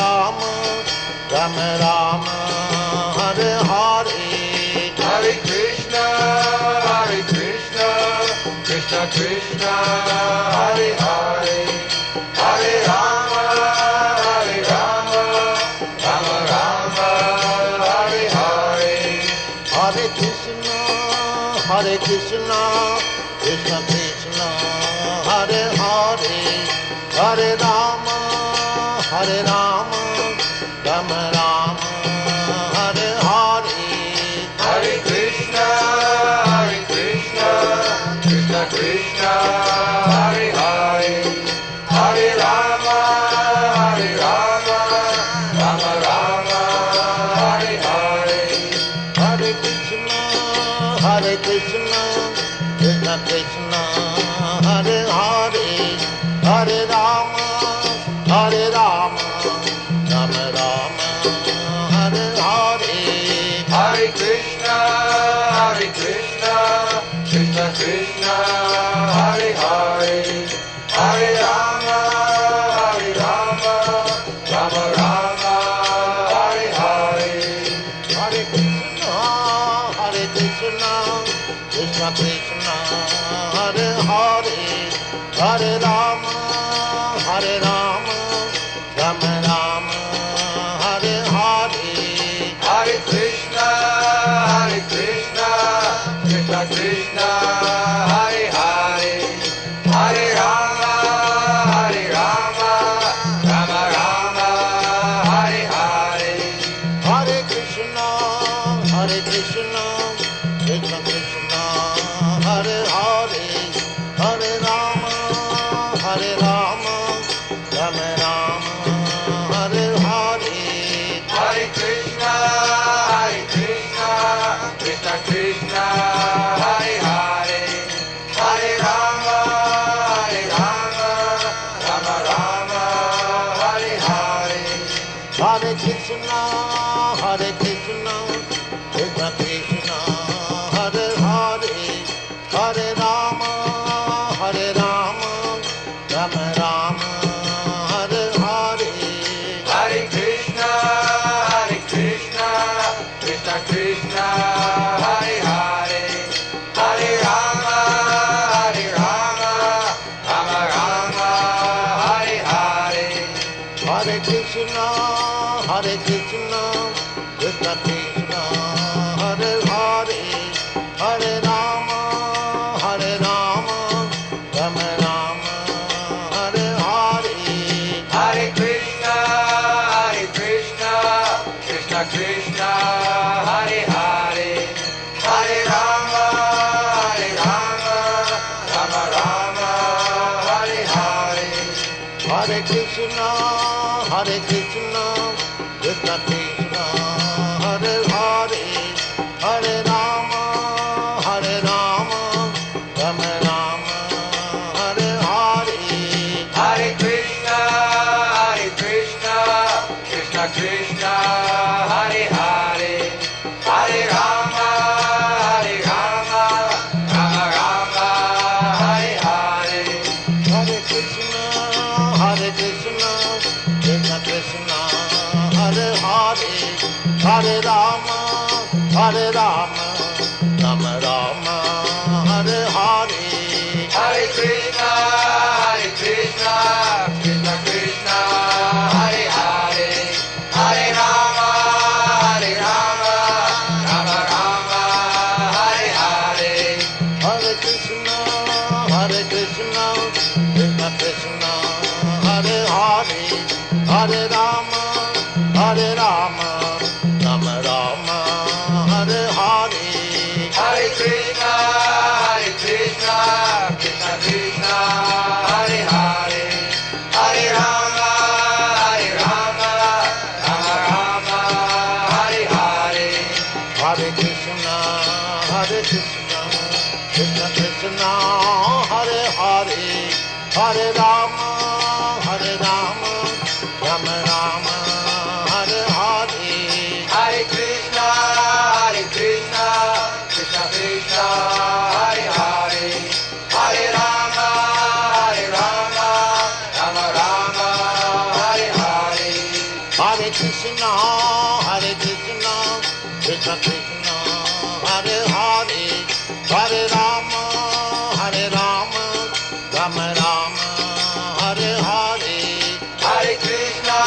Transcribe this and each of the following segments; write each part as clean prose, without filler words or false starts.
Rama, Rama Rama, Hare Hare, Hare Krishna, Krishna Krishna, Hare Hare, Hare Rama, Rama Rama, Hare Hare. Hare Krishna, Krishna Krishna, Hare Hare, Hare Rama, Rama Rama, Hare Hare. Hare Krishna, Krishna Krishna, Hare Hare, Hare Rama, Rama Rama, Hare Hare. Hare Krishna, Krishna Krishna, Hare Hare, Hare Rama, Rama Rama, Hare Hare. Hare Krishna, Krishna Krishna, Hare Hare, Hare Rama, Rama Rama, Hare Hare. Hare Krishna, Krishna Krishna, Hare Hare, Hare Rama, Rama Rama, Hare Hare. Hare Krishna, Krishna Krishna, Hare Hare, Hare Rama, Rama Rama, Hare Hare. Hare Krishna, Krishna Krishna, Hare Hare, Hare Rama, Rama Rama, Hare Hare. Hare Krishna, Krishna Krishna, Hare Hare, Hare Rama, Rama Rama, Hare Hare. Hare Krishna, Krishna Krishna, Hare Hare, Hare Rama, Rama Rama, Hare Hare. Hare Krishna, Krishna Krishna, Hare Hare, Hare Rama, Rama Rama, Hare Hare. Hare Krishna, Krishna Krishna, Hare Hare, Hare Rama, Rama Rama, Hare Hare. Hare Krishna, Krishna Krishna, Hare Hare, Hare Rama, Rama Rama, Hare Hare. Hare Krishna, Krishna Krishna, Hare Hare, Hare Rama, Rama Rama, Hare Hare. Hare Krishna, Krishna Krishna, Hare Hare, Hare Rama, Rama Rama, Hare Hare. Hare Krishna, Krishna Krishna, Hare Hare, Hare Rama, Rama Rama, Hare Hare. Hare Krishna, Krishna Krishna, Hare Hare, Hare Rama, Rama Rama, Hare Hare. Hare Krishna, Krishna Krishna, Hare Hare, Hare Rama, Rama Rama, Hare Hare. Hare Krishna, Krishna Krishna, Hare Hare, Hare Rama, Rama Rama, Hare Hare. Hare Krishna, Krishna Krishna, Hare Hare, Hare Rama, Rama Rama, Hare Hare. Hare Krishna, Krishna Krishna, Hare Hare, Hare Rama, Rama Rama, Hare Hare. Hare Krishna, Hare Krishna, Krishna Krishna, Hare Hare, Hare Rama, Hare Rama, Rama Rama, Hare Hare, Hare Krishna,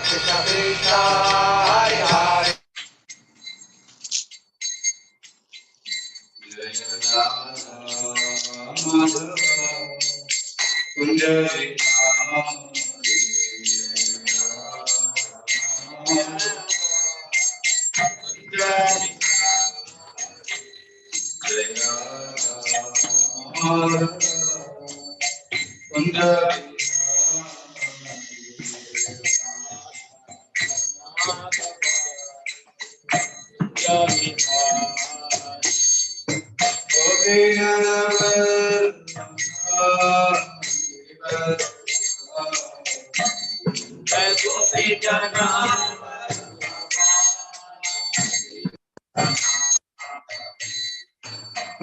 Krishna Krishna, Hare Hare.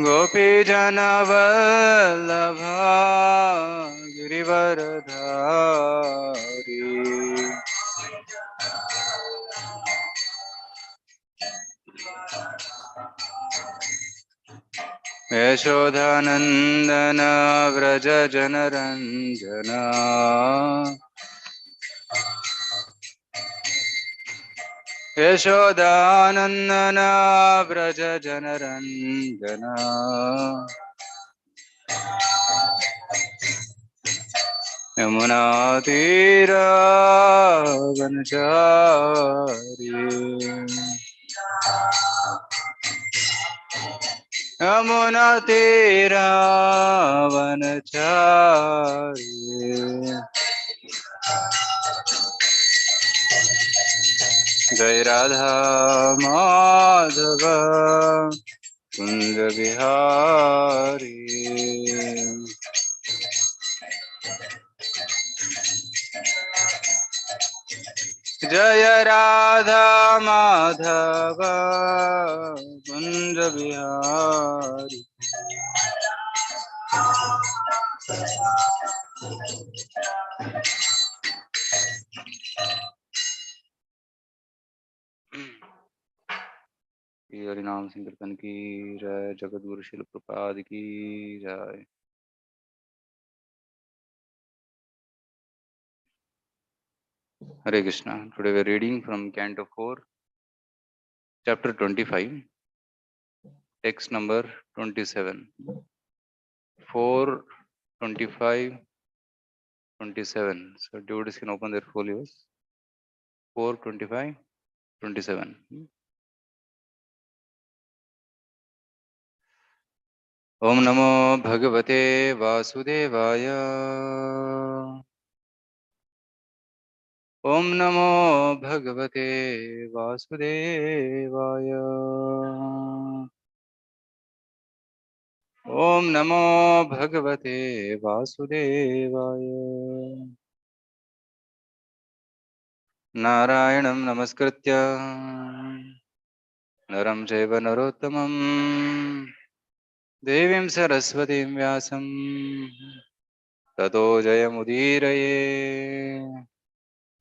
गोपीजनवल्लभा Girivardhari यशोधानन्दन Vraj जनरञ्जना Yashodanandan Vraj जनरञ्जना यमुनातीरावनचारी यमुनातीरावनचारी जय राधा माधव कुंज बिहारी जय राधा माधव कुंज बिहारी हरि नाम संकीर्तन की जय। जगतगुरु शिल प्रपाद की जय। Hare Krishna. Today we are reading from Canto 4, Chapter 25, text number 27. 4, 25, 27. So devotees can open their folios. 4, 25, 27. Om Namo Bhagavate Vasudevaya. Om Namo Bhagavate Vasudevaya. Om Namo Bhagavate Vasudevaya. Narayanam Namaskritya Naram Chaiva Narottamam Devim Saraswatim Vyasam Tato Jayamudiraye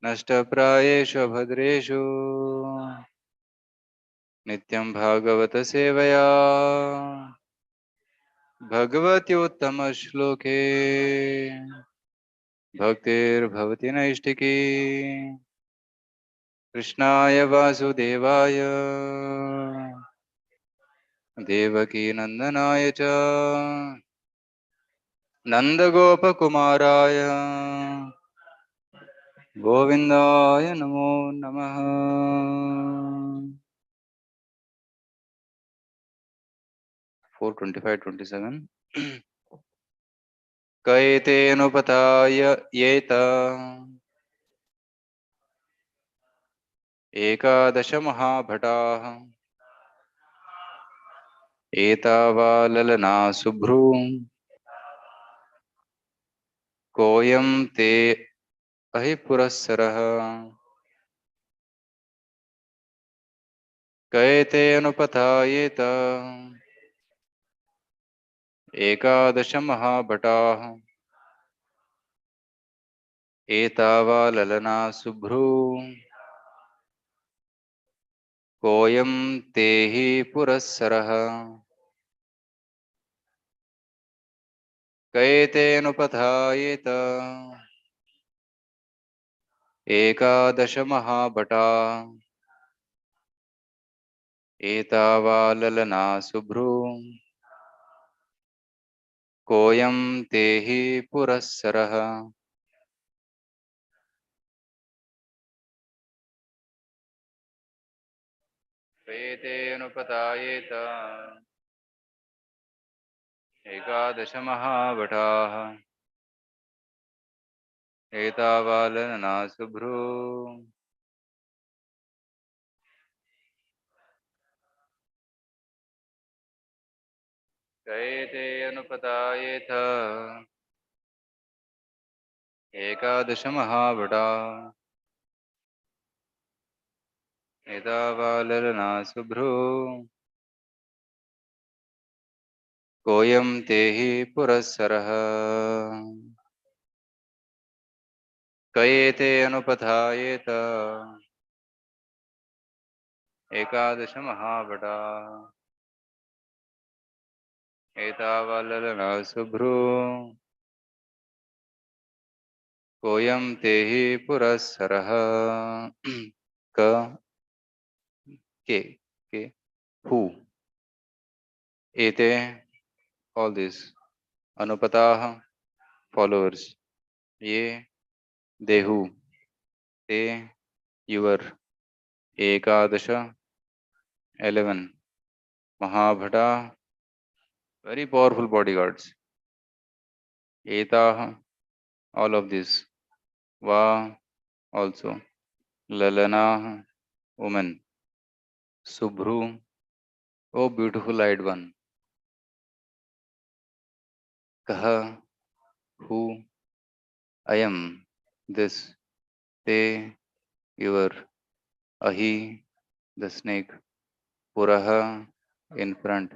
Nashtaprayeshu Bhadreshu Nityam Bhagavata Sevaya Bhagavati Uttama Shloke Bhaktir Bhavati Naishtiki Krishnaya Vasudevaya Devaki Nandanaya Cha Nandagopakumaraya Govindaya Namo Namaha. 4:25-27. Kaitenupataya yeta ekadasha mahabhataah etavalalana subhru koyam te ahipurassarah. Kaitenupatayeta ekadasha mahabhataah Etawah ललना शुभ्रू कोऽयं तेहि पुरःसरः कएतेनुपधायेत एकादश महाभटा एतावा ललना शुभ्रू कोऽयं तेहि पुरःसरः कएतेनुपधायेत एकादश महाभटाः एतावा ललना शुभ्रू कएतेनुपधायेत एकादश महाभटा एतावा ललना शुभ्रू कोऽयं तेहि पुरःसरः कयेते अनुपधायेत एकादश महाभटा एतावा ललना शुभ्रू कोऽयं तेहि पुरःसरः क के who एते all this अनुपताः followers ये देहु ते your एकादश 11 महाभटा very powerful bodyguards एताः all of this va also lalana woman subhru oh beautiful eyed one kaha who I am this te your ahi the snake puraha in front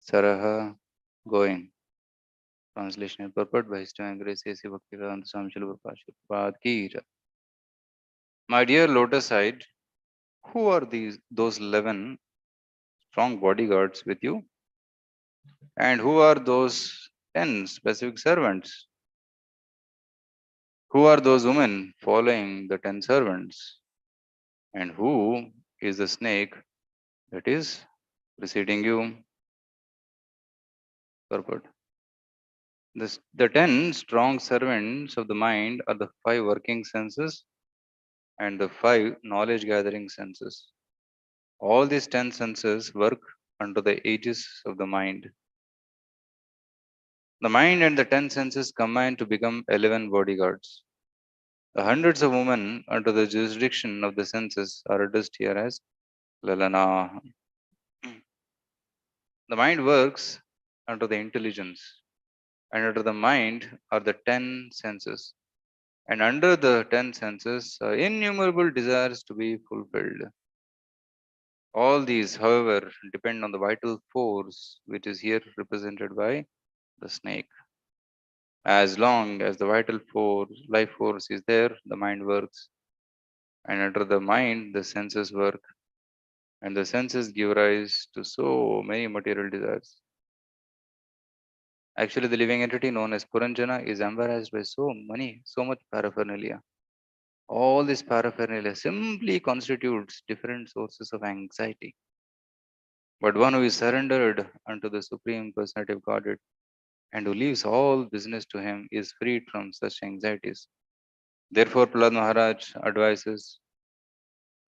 saraha going translation and purport by His Divine Grace A.C. Bhaktivedanta Swami Srila Prabhupada ki jai. My dear lotus eyed, who are those 11 strong bodyguards with you, and who are those 10 specific servants? Who are those women following the 10 servants? And who is the snake that is preceding you? Purport. The 10 strong servants of the mind are the 5 working senses and the 5 knowledge gathering senses. All these 10 senses work under the aegis of the mind. The mind and the 10 senses combine to become 11 bodyguards. The hundreds of women under the jurisdiction of the senses are addressed here as Lalana. The mind works under the intelligence, and under the mind are the 10 senses. And under the 10 senses are innumerable desires to be fulfilled. All these, however, depend on the vital force, which is here represented by the snake. As long as the vital force, life force is there, the mind works. And under the mind, the senses work. And the senses give rise to so many material desires. Actually, the living entity known as Puranjana is embarrassed by so much paraphernalia. All this paraphernalia simply constitutes different sources of anxiety. But one who is surrendered unto the Supreme Personality of Godhead and who leaves all business to him is freed from such anxieties. Therefore, Prahlad Maharaj advises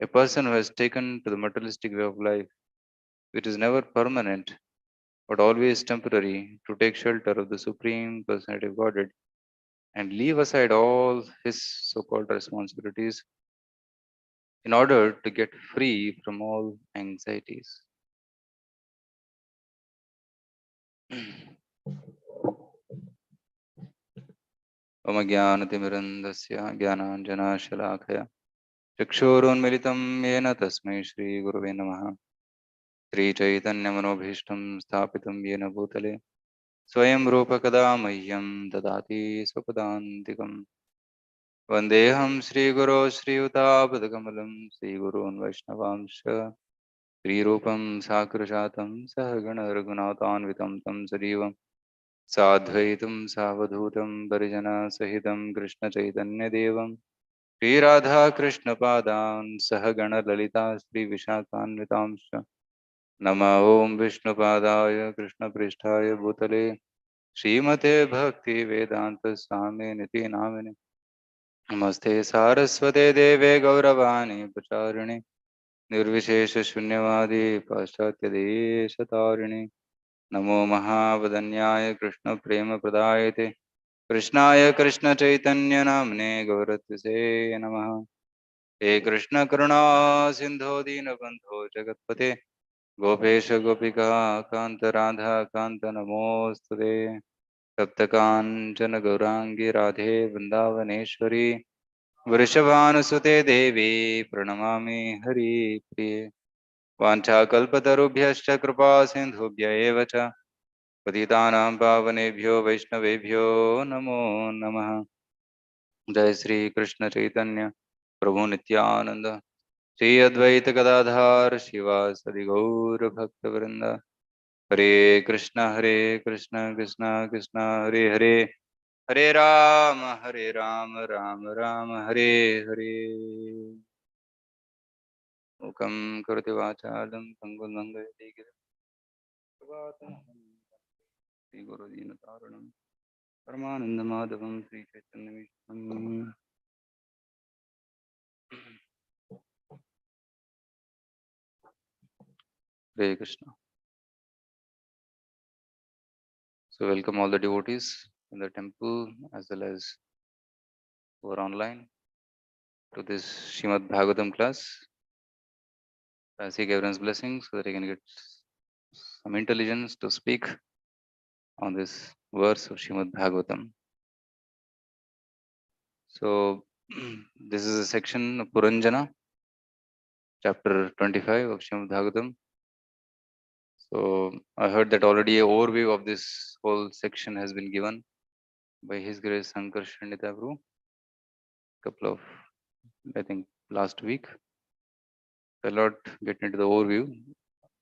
a person who has taken to the materialistic way of life, which is never permanent but always temporary, to take shelter of the Supreme Personality of Godhead and leave aside all his so-called responsibilities in order to get free from all anxieties. ओम ज्ञानतिमिरन्दस्य ज्ञानाञ्जनशलाकया चक्षुरुन्मिलितं येन तस्मै श्रीगुरवे नमः। श्रीचैतन्यमनोभीष्टं स्थापितं येन भूतले स्वयं रूपकदा मह्यं ददाति स्वपदान्तिकम्। Vandeham Sri Guru Sri Utapadakammalam Sri Gurun Vaishnavamsha Sri Rupam Sakrashatam Sahagana Raghunatanvitam Tam Sadivam Sadhvaitam Savadhutam Parijana Sahitam Krishna Chaitanya Devam Sri Radha Krishna Padan Sahagana Lalita Sri Vishakhanvitamsha Nama Om Vishnu Padaya Krishna Pristhaya Bhutale Srimate Bhakti Vedanta Swami Niti Namine Namaste Saraswate Deve Gauravani Pacharine Nirvishesha Shunyavadi Paschatya Deshatarine Namo Mahavadanyaya Krishna Prema Pradayate Krishnaya Krishna Chaitanya Namne Gauratise Namaha He Krishna Karuna Sindho Dinabandho Jagatpate Gopesha Gopika Kanta Radha Kanta Namostade Saptakanchana Gaurangi Radhe Vrindavaneshwari Vrishabhanusute Devi Pranamami Hari Priye Vanchakalpatarubhyascha Kripa Sindhubhya eva cha Patitanam Pavanebhyo Vaishnavebhyo Namo Namaha Jai Sri Krishna Chaitanya Prabhu Nityananda Sri Advaita Gadadhar Shivasadi Gaur Bhakta Hare Krishna Krishna Krishna Hare Hare Hare Rama Rama Hare Hare Mukam Karoti Vachadam Pangul Mangayati Girim Sri Guru Dina Taranam Paramananda Madhavam Sri Chaitanya Vishnu Hare Krishna. So welcome all the devotees in the temple as well as who are online to this Srimad Bhagavatam class. I seek everyone's blessings so that I can get some intelligence to speak on this verse of Srimad Bhagavatam. So this is a section of Puranjana, chapter 25 of Srimad Bhagavatam. So I heard that already an overview of this whole section has been given by His Grace Sankar Shrindita Prabhu, couple of, I think, last week. I'll not get into the overview.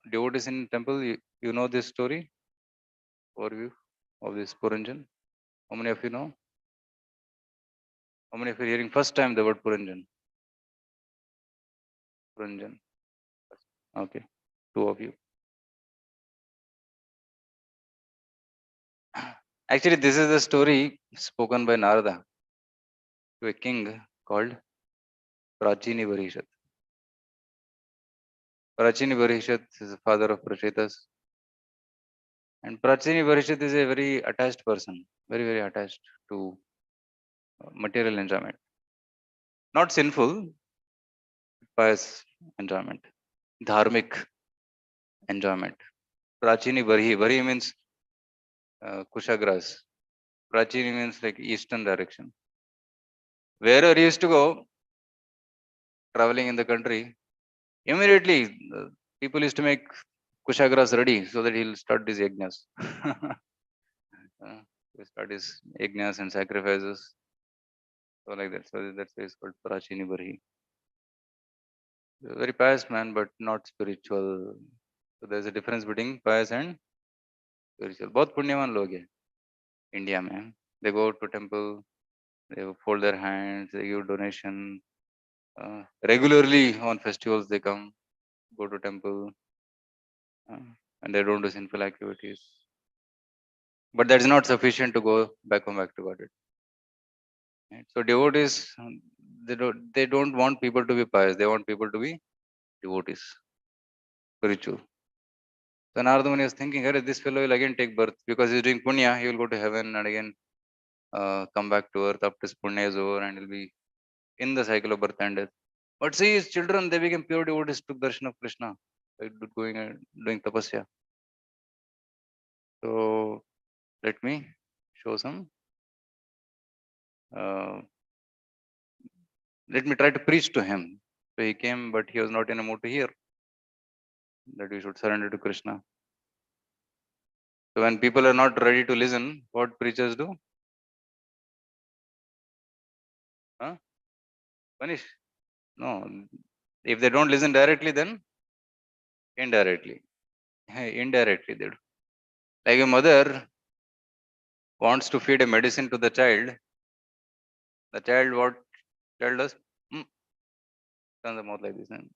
Devotees in temple, you know this story, overview of this Puranjan. How many of you know? How many of you are hearing first time the word Puranjan? Puranjan. Okay, two of you. Actually, this is the story spoken by Narada to a king called Prachini Varishat. Prachini Varishat is the father of Prachetas. And Prachini Varishat is a very attached person, very attached to material enjoyment. Not sinful, pious enjoyment, dharmic enjoyment. Prachini Varhi means Kushagras. Prachini means like eastern direction. Wherever he used to go, traveling in the country, immediately people used to make Kushagras ready so that he'll start his yajnas. He'll start his yajnas and sacrifices. So like that. So that's why it's called Prachini Varhi. Very pious man, but not spiritual. So there's a difference between pious and spiritual. Both punyavan log hai India mein. They go to temple, they fold their hands, they give donation. Regularly on festivals they come, go to temple, uh, and they don't do sinful activities. But that is not sufficient to go back home back to Godhead. Right? So devotees, they don't want people to be pious. They want people to be devotees, spiritual. So Narada Muni was thinking, "Hey, this fellow will again take birth because he's doing punya. He will go to heaven and again come back to earth after his punya is over, and he'll be in the cycle of birth and death." But see, his children, they became pure devotees, took darshan of Krishna, by going and doing tapasya. So let me show some. Uh, let me try to preach to him. So he came, but he was not in a mood to hear that we should surrender to Krishna. So when people are not ready to listen, what preachers do? Huh? Punish? No. If they don't listen directly, then indirectly. Indirectly, they do. Like a mother wants to feed a medicine to the child. The child what child does? Mm, turn the mouth like this and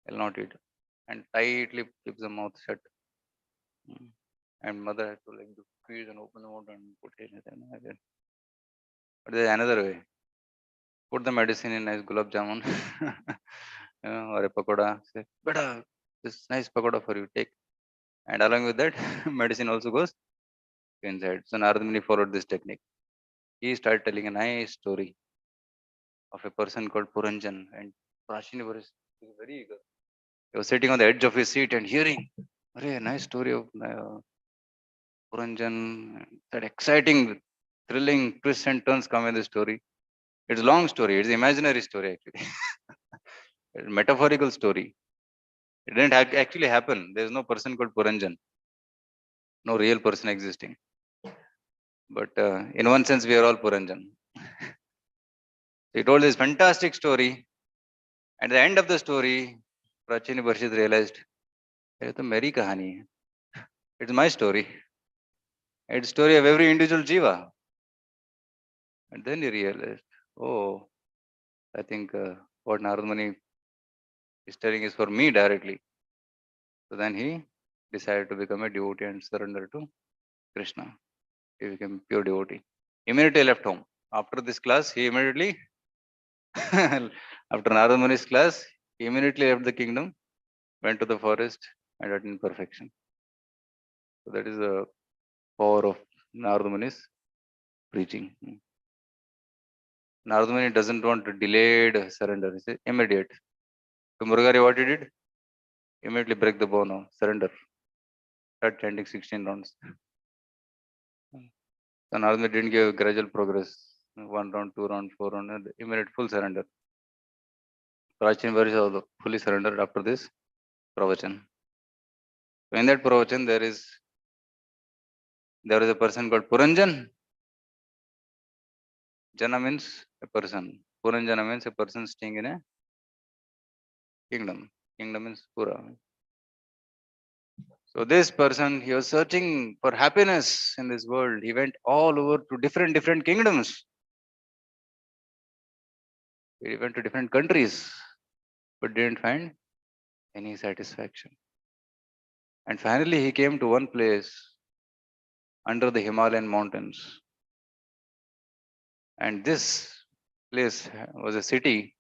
will not eat. And tightly keeps the mouth shut. Mm. And mother has to like do squeeze and open the mouth and put it in it. But there's another way. Put the medicine in nice gulab jamun or a pakoda. Say, beta, this nice pakoda for you. Take. And along with that, medicine also goes inside. So Narad Muni followed this technique. He started telling a nice story of a person called Puranjan. And Prachini was very eager. He was sitting on the edge of his seat and hearing, a nice story of Puranjan. That exciting, thrilling twists and turns come in the story. It's a long story. It's an imaginary story actually. It's a metaphorical story. It didn't actually happen. There's no person called Puranjan. No real person existing. But in one sense, we are all Puranjan. He told this fantastic story. At the end of the story, Prachini Barshid realized, "ये तो मेरी कहानी है. It's my story. It's story of every individual jiva." And then he realized, oh, I think what Narad Muni is telling is for me directly. So then he decided to become a devotee and surrender to Krishna. He became pure devotee. Immediately left home. After this class, he immediately, after Narad Muni's class, he immediately left the kingdom, went to the forest and attained perfection. So that is the power of Narad Muni's preaching. Narad Muni doesn't want delayed surrender. He said immediate. To Murugari, what he did? Immediately break the bow now, surrender. Start chanting 16 rounds. So Narad Muni didn't give gradual progress. 1 round, 2 round, 4 round, and immediate full surrender. Prachin Varisha also fully surrendered after this pravachan. So in that pravachan, there is a person called Puranjan. Jana means a person. Puranjana means a person staying in a kingdom. Kingdom means Pura. So this person, he was searching for happiness in this world. He went all over to different kingdoms. He went to different countries, but didn't find any satisfaction. And finally, he came to one place under the Himalayan mountains. And this place was a city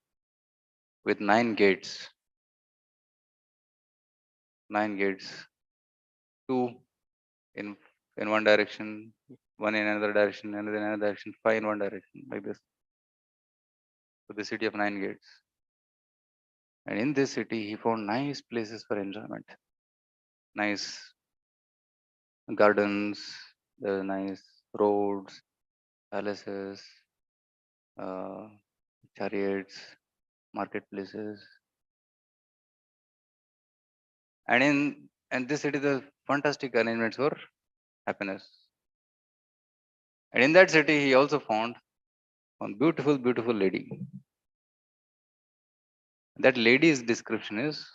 with 9 gates. 9 gates. Two in one direction, one in another direction, another in another direction, 5 in one direction, like this. So the city of 9 gates. And in this city, he found nice places for enjoyment. Nice gardens, the nice roads, palaces, uh, chariots, marketplaces. And this city, the fantastic arrangements for happiness. And in that city, he also found one beautiful lady. That lady's description is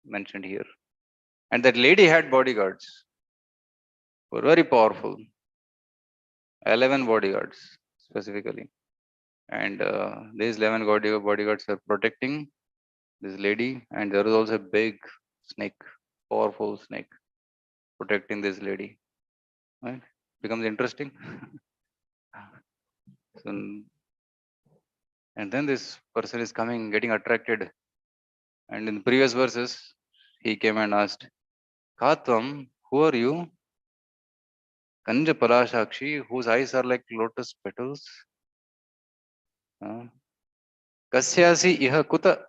mentioned here. And that lady had bodyguards, were very powerful. 11 bodyguards specifically. And these 11 bodyguards were protecting this lady. And there was also a big snake, powerful snake, protecting this lady. Right? Becomes interesting. So, and then this person is coming, getting attracted. And in the previous verses, he came and asked, Katvam, who are you? Kanja Palashakshi, whose eyes are like lotus petals. Kasyasi iha kuta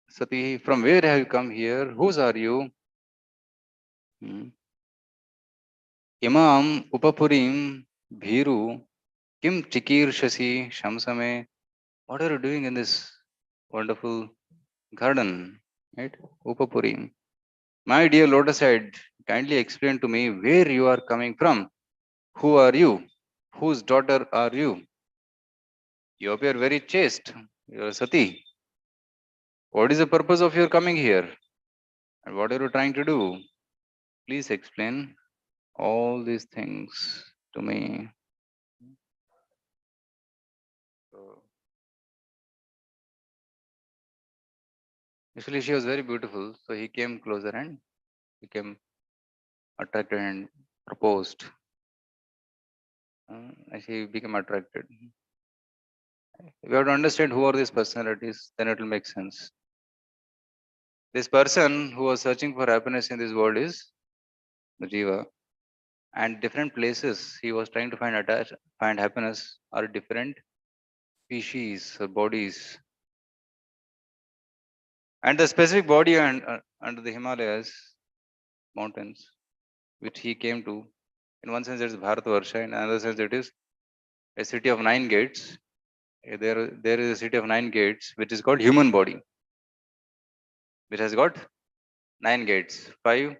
sati, from where have you come here? Whose are you? Imam upapurim bhiru kim chikirshasi shamsame. What are you doing in this wonderful garden? Right? Upapurim. My dear lotus head, kindly explain to me where you are coming from. Who are you? Whose daughter are you? You appear very chaste. You're a sati. What is the purpose of your coming here? And what are you trying to do? Please explain all these things to me. So, actually, she was very beautiful. So he came closer and became attracted and proposed. And she became attracted. We have to understand who are these personalities, then it will make sense. This person who was searching for happiness in this world is the Jiva, and different places he was trying to find happiness are different species or bodies. And the specific body under the Himalayas mountains, which he came to, in one sense it is Bharatavarsha, in another sense it is a city of 9 gates. There is a city of 9 gates, which is called human body, which has got 9 gates, 5,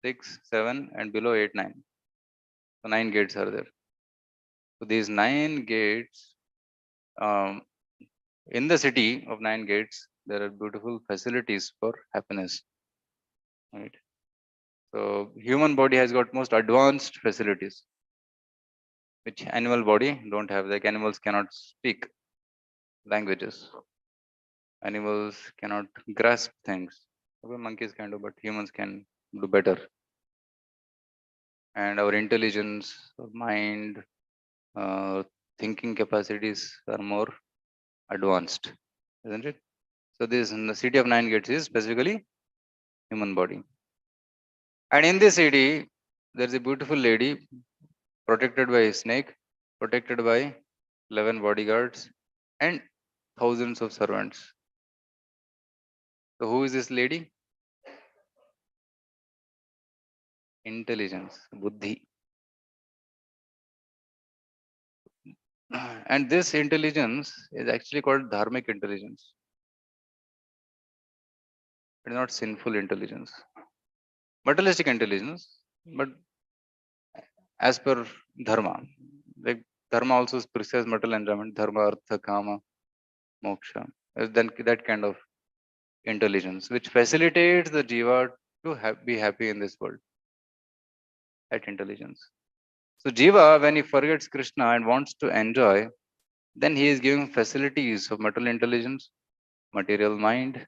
6, 7, and below 8, 9. So 9 gates are there. So these 9 gates, um, in the city of 9 gates, there are beautiful facilities for happiness. Right. So human body has got most advanced facilities, which animal body don't have. Like animals cannot speak languages. Animals cannot grasp things. Okay, monkeys can do, but humans can do better. And our intelligence, our mind, thinking capacities are more advanced, isn't it? So this in the city of 9 gates is specifically human body. And in this city, there's a beautiful lady protected by a snake, protected by 11 bodyguards, and thousands of servants. So who is this lady? Intelligence, buddhi. And this intelligence is actually called dharmic intelligence. It is not sinful intelligence. Materialistic intelligence, but as per dharma. Like dharma also prescribes material enjoyment, dharma, artha, kama, moksha. Then that kind of intelligence, which facilitates the jiva to be happy in this world. That intelligence. So jiva, when he forgets Krishna and wants to enjoy, then he is giving facilities of material intelligence, material mind,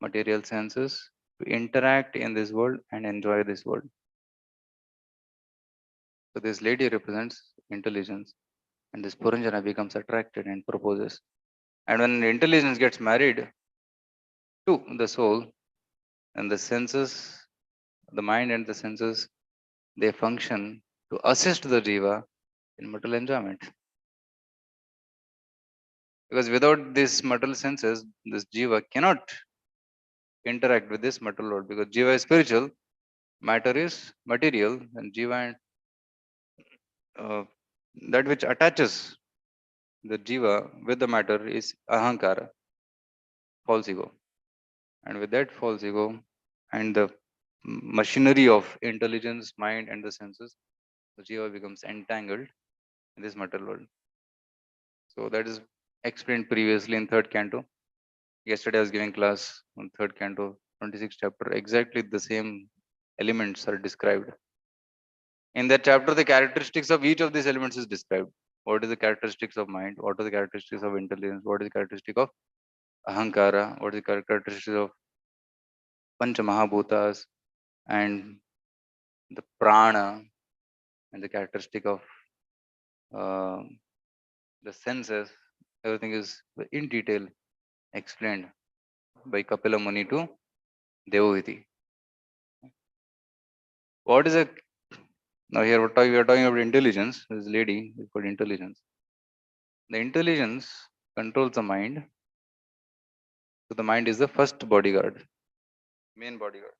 material senses to interact in this world and enjoy this world. So this lady represents intelligence, and this Puranjana becomes attracted and proposes. And when intelligence gets married to the soul, and the senses, the mind and the senses, they function to assist the jiva in material enjoyment. Because without these material senses, this jiva cannot interact with this material world. Because jiva is spiritual, matter is material, and jiva and uh, that which attaches the jiva with the matter is ahankara, false ego. And with that false ego and the machinery of intelligence, mind, and the senses, the jiva becomes entangled in this material world. So that is explained previously in third canto. Yesterday I was giving class on third canto, 26th chapter. Exactly the same elements are described. In that chapter, the characteristics of each of these elements is described. What is the characteristics of mind? What are the characteristics of intelligence? What is the characteristic of ahankara? What is the characteristics of pancha mahabhutas and the prana and the characteristic of uh, the senses? Everything is in detail explained by Kapila Muni to Devaviti. What is a now here we are talking about intelligence. This lady is called intelligence. The intelligence controls the mind. So the mind is the first bodyguard, main bodyguard.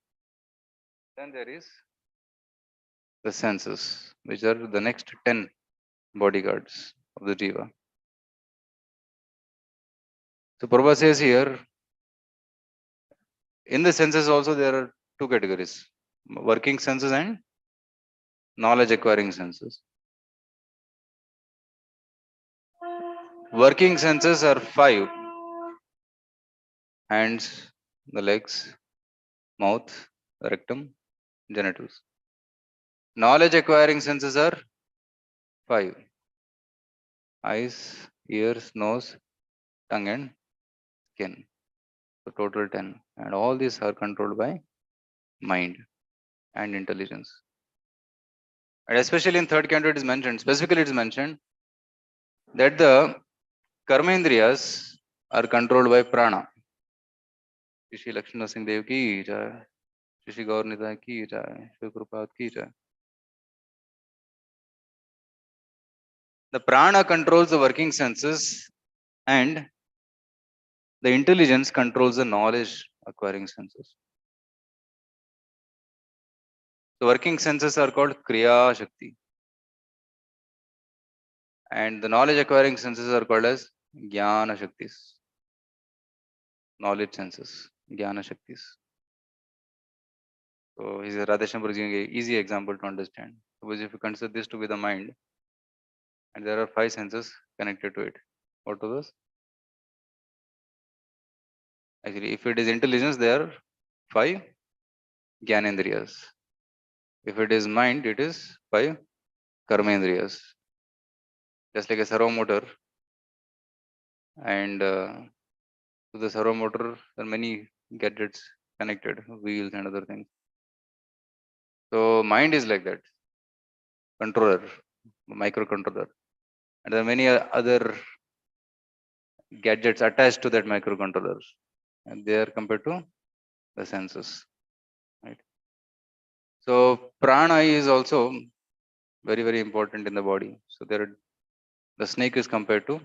Then there is the senses, which are the next 10 bodyguards of the jiva. So Prabhupada says here, in the senses also there are two categories: working senses and knowledge acquiring senses. Working senses are 5: hands, the legs, mouth, rectum, genitals. Knowledge acquiring senses are 5: eyes, ears, nose, tongue, and skin. So total 10. And all these are controlled by mind and intelligence. And especially in third canto, it is mentioned, specifically it is mentioned that the karmendriyas are controlled by prana. Shri Lakshmana Singh Dev ki jai, Shri Gaurahari ki jai, Shri Prabhupada ki jai. The prana controls the working senses and the intelligence controls the knowledge acquiring senses. The working senses are called Kriya Shakti and the knowledge acquiring senses are called as Jnana Shaktis. Knowledge senses, Jnana Shaktis. So he's Radheshyam is giving an easy example to understand. Suppose if you consider this to be the mind and there are 5 senses connected to it. What are those? Actually, if it is intelligence, there are 5 Jnanendriyas. If it is mind, it is 5 Karmendriyas. Just like a servo motor, and to the servo motor, there are many gadgets connected, wheels and other things. So mind is like that, controller, microcontroller, and there are many other gadgets attached to that microcontroller, and they are compared to the senses, right? So prana is also very important in the body. So the snake is compared to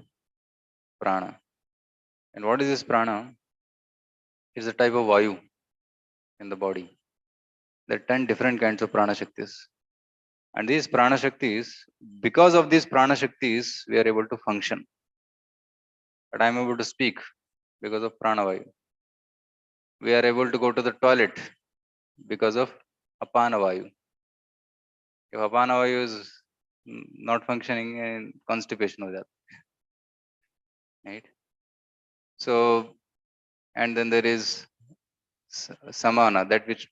prana. And what is this prana? It's a type of vayu in the body. There are 10 different kinds of prana shaktis. And these prana shaktis, because of these prana shaktis, we are able to function. But I am able to speak because of prana vayu. We are able to go to the toilet because of apana vayu. If apana vayu is not functioning, and constipation of that, right? So, and then there is samana, that which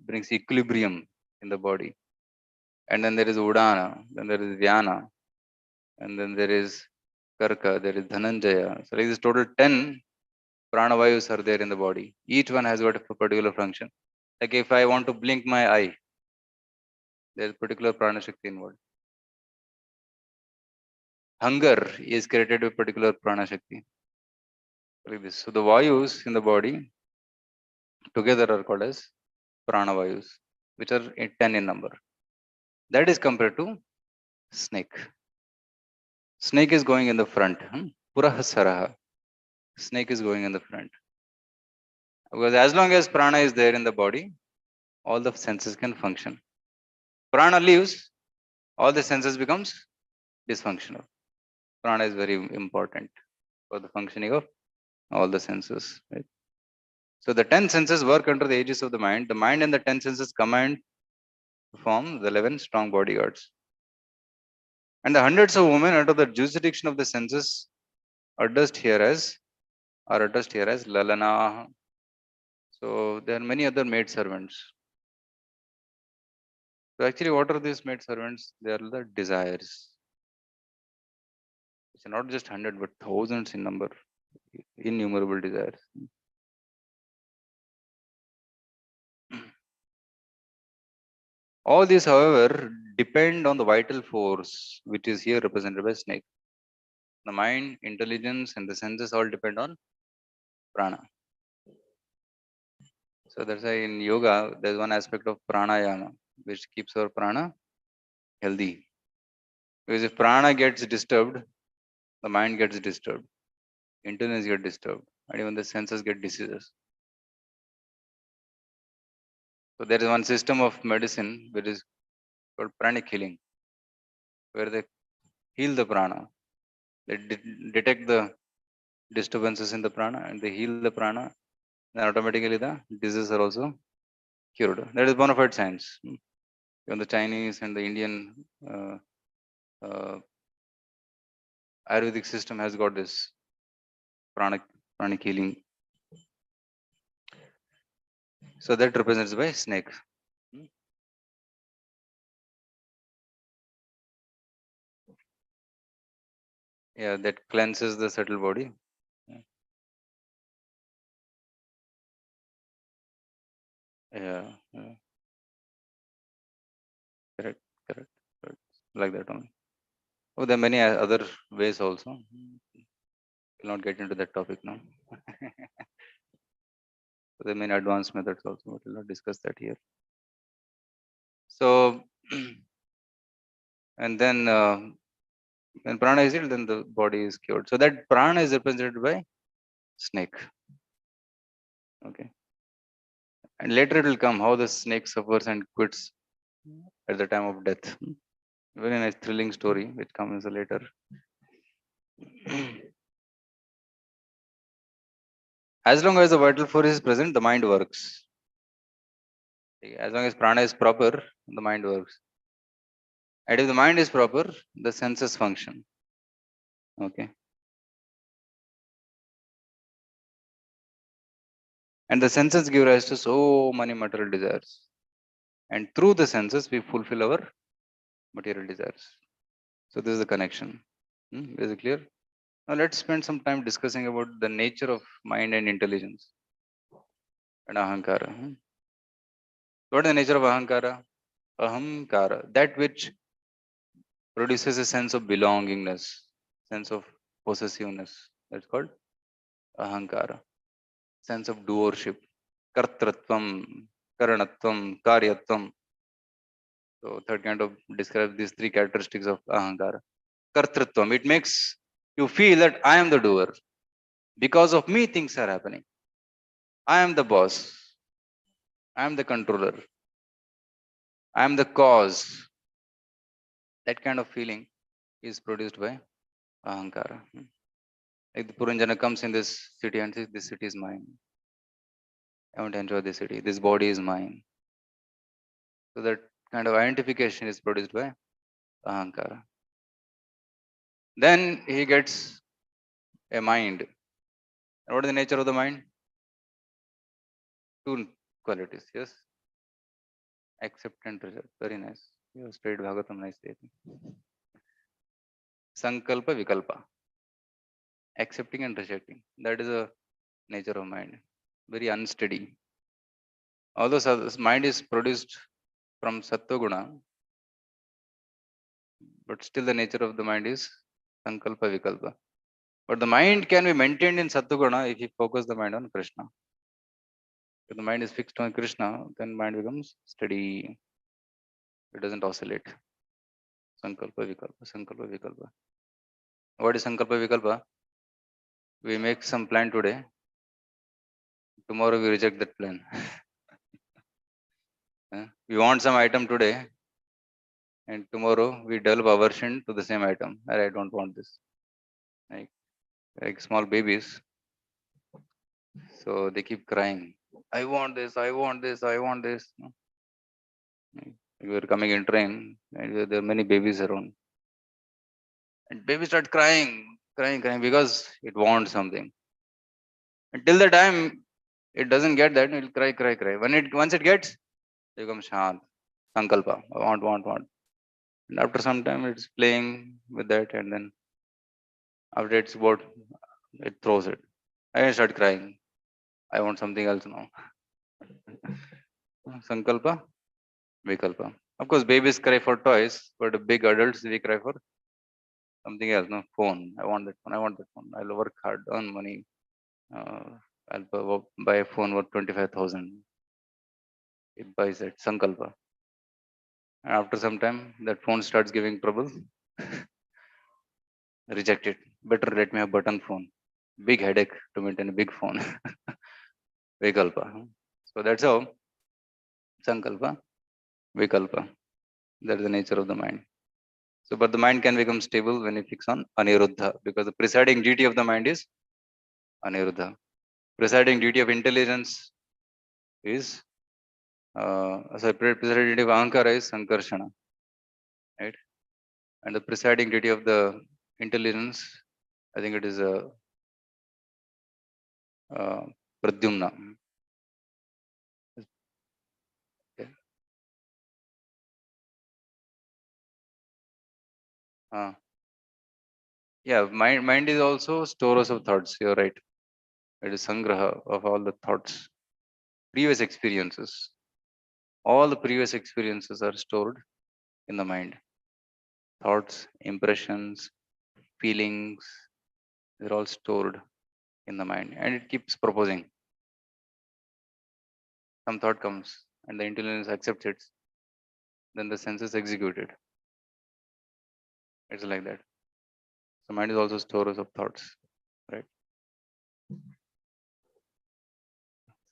brings equilibrium in the body. And then there is udana, then there is vyana, and then there is karka, there is dhananjaya. So like this total 10 pranavayus are there in the body. Each one has got a particular function. Like if I want to blink my eye, there is particular prana shakti involved. Hunger is created with particular prana shakti. Like this. So the vayus in the body together are called as pranavayus, which are 10 in number. That is compared to snake. Snake is going in the front. Purahasaraha. Snake is going in the front. Because as long as prana is there in the body, all the senses can function. Prana leaves, all the senses becomes dysfunctional. Prana is very important for the functioning of all the senses. Right? So the 10 senses work under the aegis of the mind. The mind and the 10 senses combine to form the 11 strong bodyguards. And the hundreds of women under the jurisdiction of the senses are addressed here as Lalana. So there are many other maid servants. So actually, what are these maid servants? They are the desires. It's not just 100, but thousands in number, innumerable desires. All these, however, depend on the vital force, which is here represented by snake. The mind, intelligence, and the senses all depend on prana. So that's why in yoga, there's one aspect of pranayama, which keeps our prana healthy. Because if prana gets disturbed, the mind gets disturbed, intelligence get disturbed, and even the senses get diseases. So there is one system of medicine which is called pranic healing, where they heal the prana. They detect the disturbances in the prana and they heal the prana. Then automatically the diseases are also cured. That is bona fide science. Even the Chinese and the Indian uh, Ayurvedic system has got this pranic healing. So that represents by snake. Yeah, that cleanses the subtle body. Yeah, yeah. Correct, correct, correct. Like that only. Oh, there are many other ways also. Will not get into that topic now. There are many advanced methods also, but we'll not discuss that here. So, and then when prana is healed, then the body is cured. So that prana is represented by snake. Okay, and later it will come how the snake suffers and quits at the time of death. Very nice, thrilling story which comes later. As long as the vital force is present, the mind works. As long as prana is proper, the mind works. And if the mind is proper, the senses function. Okay. And the senses give rise to so many material desires. And through the senses, we fulfill our material desires. So this is the connection. Is it clear? Now let's spend some time discussing about the nature of mind and intelligence and ahankara. What is the nature of ahankara? Ahamkara, that which produces a sense of belongingness, sense of possessiveness. That's called ahankara. Sense of doership, kartratvam, karanatvam, karyatvam. So third kind of describes these three characteristics of ahankara. Kartritvam, it makes you feel that I am the doer. Because of me, things are happening. I am the boss. I am the controller. I am the cause. That kind of feeling is produced by ahankara. Like the Puranjana comes in this city and says, this city is mine. I want to enjoy this city. This body is mine. So that kind of identification is produced by ahankara. Then he gets a mind. And what is the nature of the mind? Two qualities, yes. Accept and reject. Very nice. You have studied Bhagavatam nicely. Sankalpa Vikalpa. Accepting and rejecting. That is a nature of mind. Very unsteady. Although mind is produced from Sattva Guna, but still the nature of the mind is Sankalpa Vikalpa. But the mind can be maintained in Sattva Guna if you focus the mind on Krishna. If the mind is fixed on Krishna, then mind becomes steady. It doesn't oscillate. Sankalpa Vikalpa, Sankalpa Vikalpa. What is Sankalpa Vikalpa? We make some plan today. Tomorrow we reject that plan. We want some item today, and tomorrow we develop aversion to the same item. I don't want this. Like small babies, so they keep crying. I want this. I want this. I want this. We were coming in train, and there are many babies around, and baby start crying, crying, crying because it wants something. Until the time it doesn't get that, it will cry, cry, cry. Once it gets, it becomes shant, sankalpa. I want, want, want. And after some time, it's playing with that, and then after it's about, it throws it. I start crying. I want something else now. Sankalpa, Vikalpa. Of course, babies cry for toys, but big adults we cry for something else. No phone. I want that phone. I want that phone. I'll work hard, earn money. Uh, buy a phone worth 25,000. It buys that Sankalpa. And after some time, that phone starts giving trouble. Reject it. Better let me have button phone. Big headache to maintain a big phone. Vikalpa. So that's how Sankalpa, Vikalpa. That's the nature of the mind. So, but the mind can become stable when you fix on Aniruddha, because the presiding duty of the mind is Aniruddha. Presiding duty of intelligence is presiding duty of Ahankara is Sankarshana, right? And the presiding duty of the Intelligence, I think it is a Pradyumna. Okay. Uh, yeah, mind is also storers of thoughts. You're right. It is sangraha of all the thoughts, previous experiences. All the previous experiences are stored in the mind. Thoughts, impressions, feelings, they're all stored in the mind, and it keeps proposing. Some thought comes, and the intelligence accepts it. Then the senses execute it. It's like that. So mind is also storage of thoughts, right?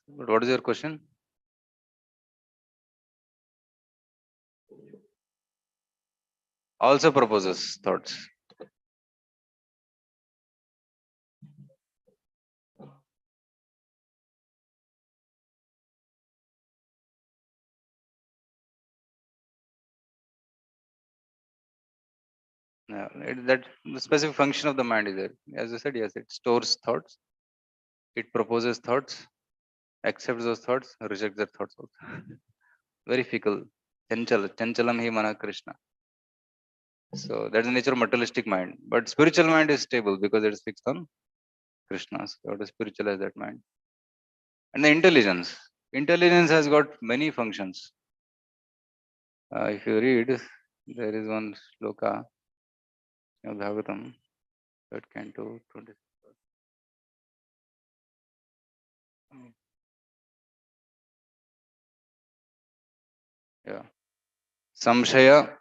But what is your question? Also proposes thoughts. Yeah, that the specific function of the mind is there. As I said, yes, it stores thoughts, it proposes thoughts, accepts those thoughts, rejects their thoughts also. Very fickle. Chanchalam hi mana Krishna. So that's the nature of materialistic mind. But spiritual mind is stable because it is fixed on Krishna. So how to spiritualize that mind. And the intelligence. Intelligence has got many functions. If you read, there is one sloka of Bhagavatam, third canto, 20. Yeah. Samshaya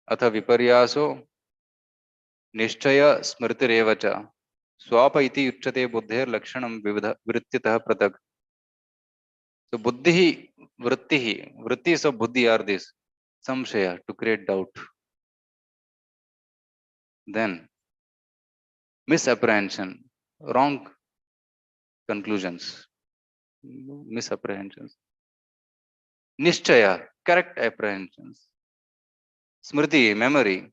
atha viparyaso निश्चय स्मृतिरेव च swap इति उच्यते बुद्धेर लक्षणम विविध वृत्तितः पृथक्. So buddhi, vritti of buddhi are this: samshaya, to create doubt, then misapprehension, wrong conclusions, misapprehensions, nishchaya, correct apprehensions, smriti, memory,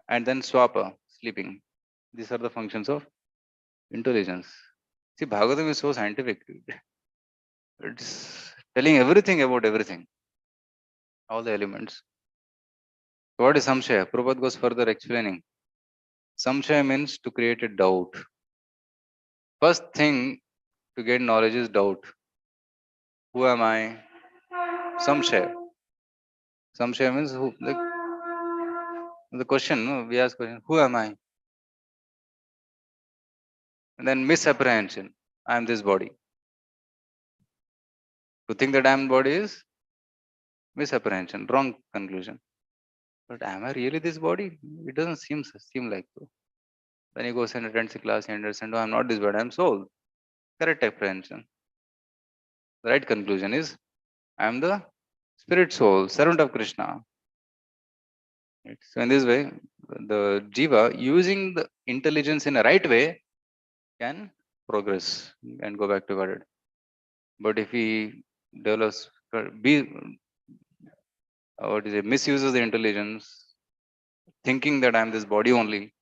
and then swapa, sleeping. These are the functions of intelligence. See, Bhagavatam is so scientific. It's telling everything about everything, all the elements. What is samshaya? Prabhupada goes further explaining. Samshaya means to create a doubt. First thing to get knowledge is doubt. Who am I? Samshaya. Samshaya means who? Like the question, no? We ask question, who am I? And then misapprehension. I am this body. To think that I am body is misapprehension, wrong conclusion. But am I really this body? It doesn't seem like so. Then he goes and attends the class, he understands, oh, I'm not this body, I'm soul. Correct apprehension. The right conclusion is I am the spirit soul, servant of Krishna. Right? So in this way, the jiva using the intelligence in a right way can progress and go back to Godhead. But if he develops be what is it, misuses the intelligence, thinking that I am this body only,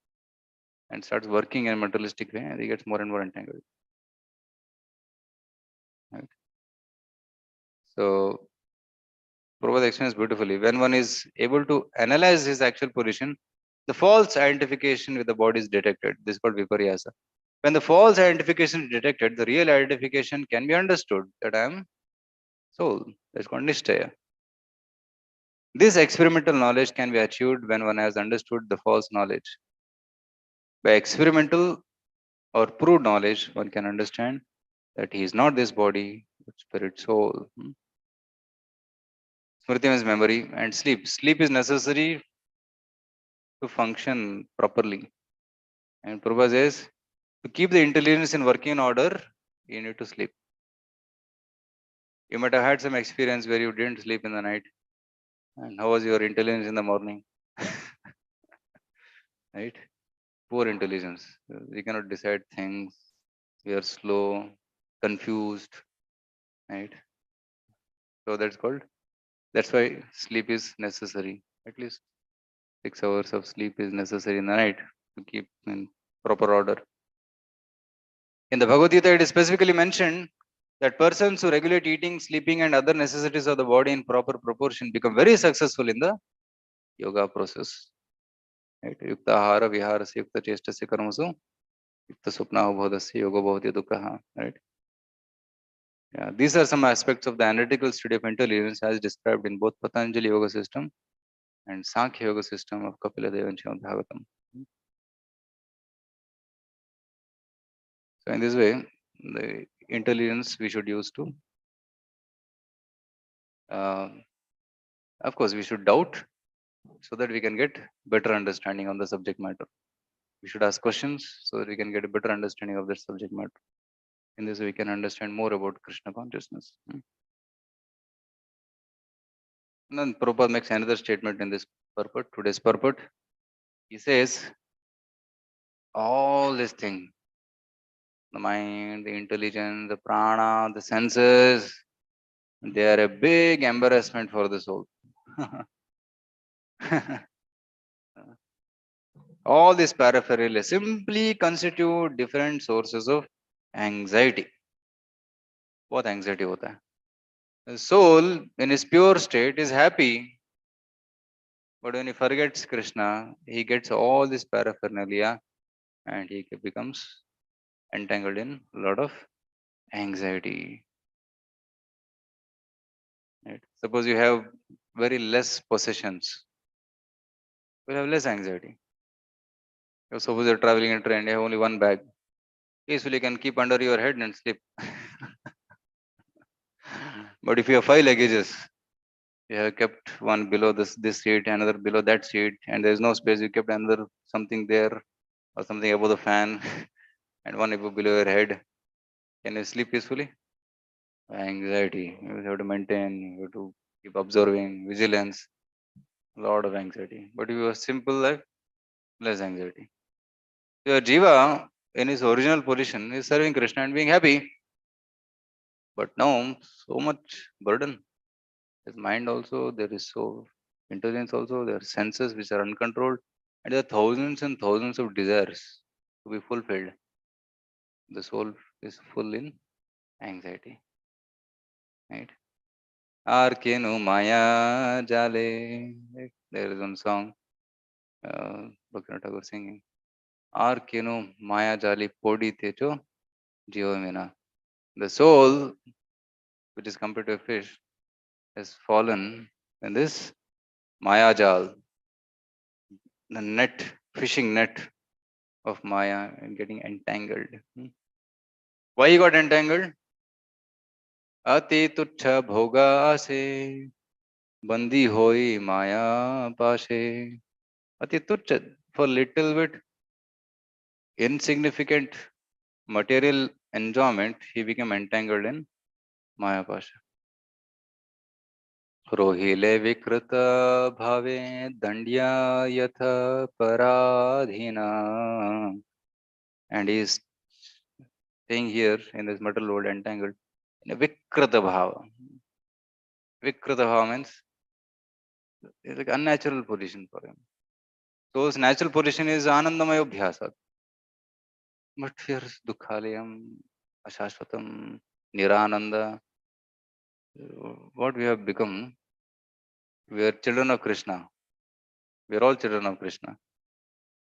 and starts working in a materialistic way, and he gets more and more entangled. Right? So Prabhupada explains beautifully. When one is able to analyze his actual position, the false identification with the body is detected. This is called viparyasa. When the false identification is detected, the real identification can be understood that I am soul. That's called nishtaya. This experimental knowledge can be achieved when one has understood the false knowledge. By experimental or proved knowledge, one can understand that he is not this body, but spirit soul. Smriti means memory and sleep. Sleep is necessary to function properly. And Prabhupada says, to keep the intelligence in working order, you need to sleep. You might have had some experience where you didn't sleep in the night. And how was your intelligence in the morning? Right? Poor intelligence. We cannot decide things. We are slow, confused. Right? So that's why sleep is necessary. At least 6 hours of sleep is necessary in the night. to keep in proper order. In the Bhagavad Gita, it is specifically mentioned that persons who regulate eating, sleeping, and other necessities of the body in proper proportion become very successful in the yoga process. Right? Yukta ahara viharasya yukta chestasya karmasu yukta supnaho bodhasya yoga bhavati dukkha. Right? Yeah, these are some aspects of the analytical study of intelligence as described in both Patanjali Yoga System and Sankhya Yoga System of Kapila Deva and Srimad Bhagavatam. So in this way, the intelligence we should use to, uh, of course, we should doubt so that we can get better understanding on the subject matter. We should ask questions so that we can get a better understanding of that subject matter. In this way, we can understand more about Krishna consciousness. And then Prabhupada makes another statement in this purport, today's purport. He says, all this thing, the mind, the intelligence, the prana, the senses, they are a big embarrassment for the soul. All these paraphernalia simply constitute different sources of anxiety. What anxiety hota hai? The soul in his pure state is happy, but when he forgets Krishna, he gets all this paraphernalia and he becomes entangled in a lot of anxiety. Right? Suppose you have very less possessions, you have less anxiety. Suppose you're traveling in a train, you have only one bag. Easily can keep under your head and sleep. But if you have 5 luggages, you have kept one below this seat, another below that seat, and there is no space. You kept another something there or something above the fan, and one above below your head. Can you sleep peacefully? Anxiety. You have to maintain. You have to keep observing vigilance. A lot of anxiety. But if you have simple life, less anxiety. Your jiva in his original position is serving Krishna and being happy. But now so much burden. His mind also, there is so intelligence also, there are senses which are uncontrolled, and there are thousands and thousands of desires to be fulfilled. The soul is full in anxiety. Right? Arkenu Maya Jale. Right? There is one song, Bhaktivinoda Thakur singing. Arkenu Maya Jali Podi Techo Jivamina. The soul, which is compared to a fish, has fallen in this Maya Jal, the net, fishing net of Maya and getting entangled. Why he got entangled? Ati tuchha bhoga se bandi hoi Maya pashe. Ati tuchha, for little bit insignificant material enjoyment, he became entangled in Maya pasha. रोहिले विकृत भावे दंड्या यथ paradhina. And he is staying here in this material world entangled in a vikrata bhava. Vikrata bhava means it's like unnatural position for him. So his natural position is anandamaya abhyasa. But here is dukhalayam, ashashvatam, nirananda. What we have become, we are children of Krishna. We are all children of Krishna.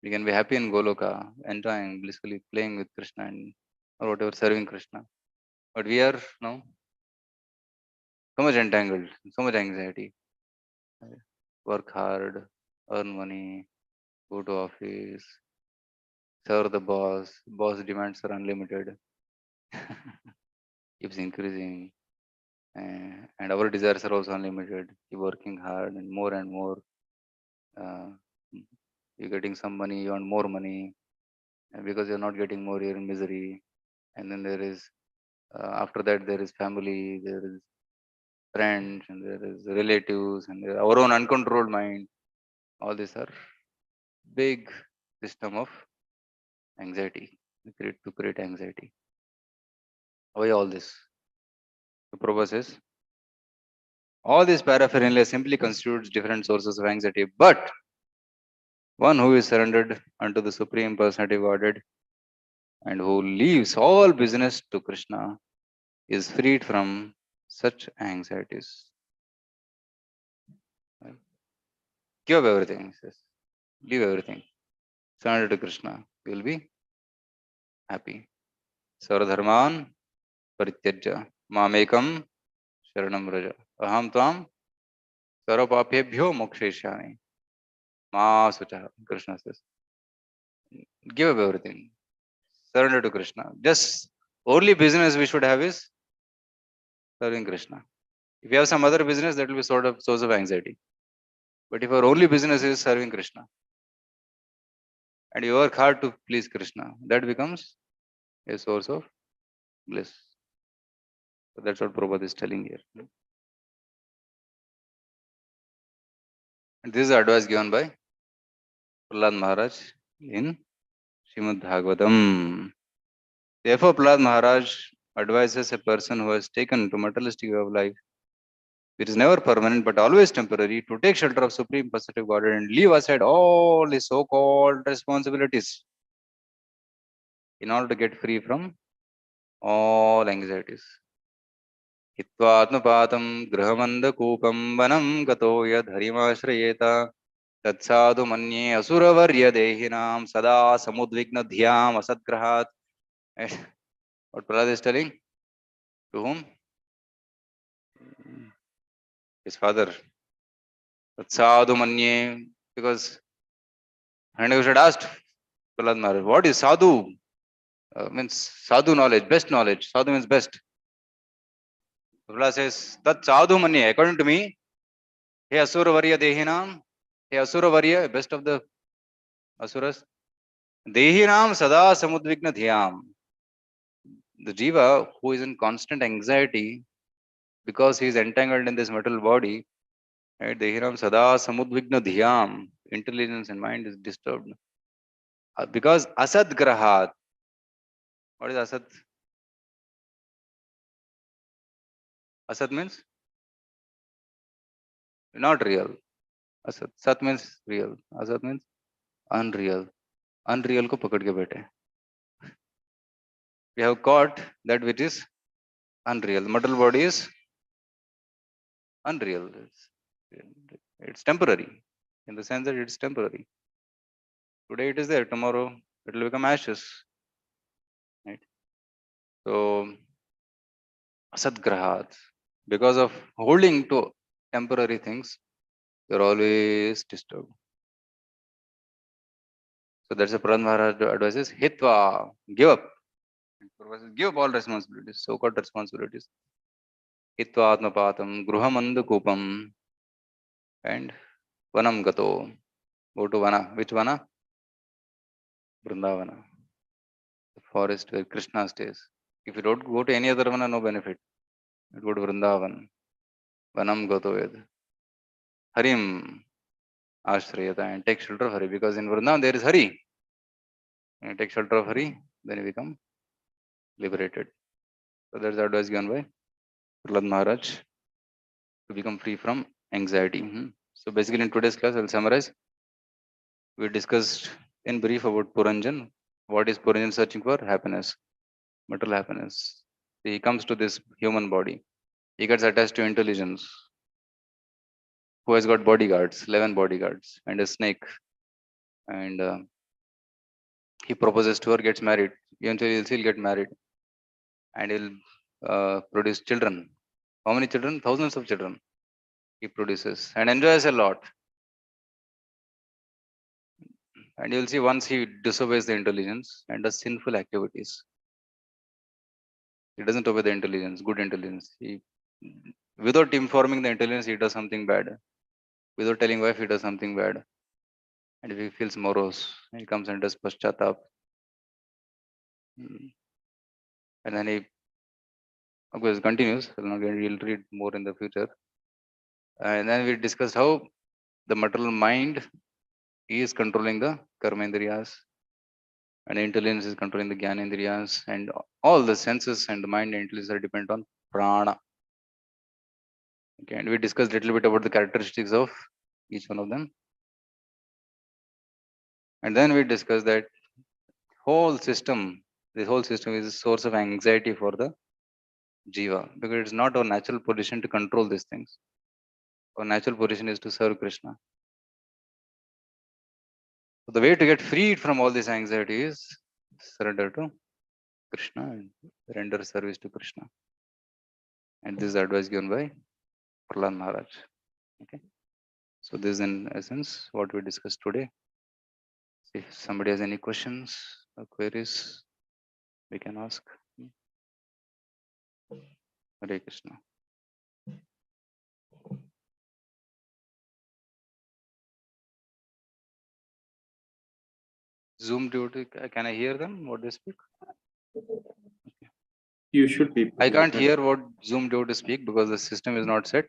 We can be happy in Goloka, enjoying, blissfully playing with Krishna and or whatever, serving Krishna. But we are now so much entangled, so much anxiety. Work hard, earn money, go to office, serve the boss. Boss demands are unlimited, keeps increasing, and our desires are also unlimited. Keep working hard and more. Uh, you're getting some money, you want more money, and because you're not getting more, you're in misery. And then there is after that there is family, there is friends, and there is relatives, and there our own uncontrolled mind. All these are big system of anxiety to create anxiety. Why all this? The Prabhupada says all these paraphernalia simply constitutes different sources of anxiety, but One who is surrendered unto the Supreme Personality of Godhead and who leaves all business to Krishna is freed from such anxieties. Give up everything, he says. Leave everything. Surrender to Krishna. You will be happy. Sarvadharman परित्यज्य मामेकम शरणम व्रज अहम त्वाम सर्वपापेभ्यो मोक्षयिष्यामि मा शुचः. Krishna says, give up everything, surrender to Krishna. Just only business we should have is serving Krishna. If you have some other business, that will be sort of source of anxiety. But if our only business is serving Krishna and you work hard to please Krishna, that becomes a source of bliss. So that's what Prabhupada is telling here. And this is advice given by Prahlad Maharaj in Srimad Bhagavatam. Therefore, Prahlad Maharaj advises a person who has taken to materialistic way of life, which is never permanent but always temporary, to take shelter of Supreme Personality of Godhead and leave aside all the so-called responsibilities in order to get free from all anxieties. हित्वात्मपातं गृहमन्दकूपं वनं गतो यद्धरिमाश्रयेत तत्साधु मन्ये असुरवर्यदेहिनां सदा समुद्विग्नधियाम् असद्ग्रहात्. What Prahlad is telling? To whom? His father. Sadhu manye. Because Hiranyakashipu had asked Prahlad Maharaj, what is sadhu? Means sadhu knowledge, best knowledge. Sadhu means best. Prahlad says, Tat sadhu manye. According to me, He asura varya dehinam. He asura varya, best of the asuras. Dehinam sada samudvigna dhyam. The jiva who is in constant anxiety because he is entangled in this material body, right? Dehinam sada samudvigna dhyam. Intelligence and mind is disturbed. Because asad grahat. What is asad? Asad means not real. Asat. Sat means real. Asat means unreal. Unreal को पकड़ के बैठे. We have caught that which is unreal. Material body is unreal. It's temporary. In the sense that it's temporary. Today it is there. Tomorrow it will become ashes. Right? So asat grahat. Because of holding to temporary things, you're always disturbed. So that's a Prahlad Maharaj advises. Hitva. Give up. Give up all responsibilities, so-called responsibilities. Hitva atmapatam gruhamandakupam and vanam gato. Go to vana. Which vana? Vrindavana. The forest where Krishna stays. If you don't go to any other vana, no benefit. You go to Vrindavan. Vanam gato yad. Harim ashrayata and take shelter of Hari. Because in Vrindavan there is Hari. When you take shelter of Hari, then you become liberated. So that's the advice given by Prahlad Maharaj to become free from anxiety. So basically in today's class, I'll summarize. We discussed in brief about Puranjan. What is Puranjan searching for? Happiness, material happiness. He comes to this human body. He gets attached to intelligence. Who has got bodyguards, 11 bodyguards, and a snake. And he proposes to her, gets married. Eventually, he'll get married. And he'll produce children. How many children? Thousands of children. He produces and enjoys a lot. And you'll see once he disobeys the intelligence and does sinful activities. He doesn't obey the intelligence, good intelligence. He, without informing the intelligence, he does something bad. Without telling wife, he does something bad. And if he feels morose, he comes and does paschatap. And then he, of course, continues. We'll read more in the future. And then we discussed how the material mind is controlling the karmendriyas, and intelligence is controlling the gyanendriyas, and all the senses and the mind and intelligence are dependent on prana. Okay, and we discussed a little bit about the characteristics of each one of them. And then we discussed that whole system, this whole system is a source of anxiety for the jiva, because it's not our natural position to control these things. Our natural position is to serve Krishna. So the way to get freed from all this anxiety is surrender to Krishna and render service to Krishna. And this is advice given by Prahlad Maharaj. Okay. So this is in essence what we discussed today. If somebody has any questions or queries, we can ask. Hare Krishna. Zoom duty, can I hear them? What they speak? You should be. I can't hear what Zoom duty speak because the system is not set.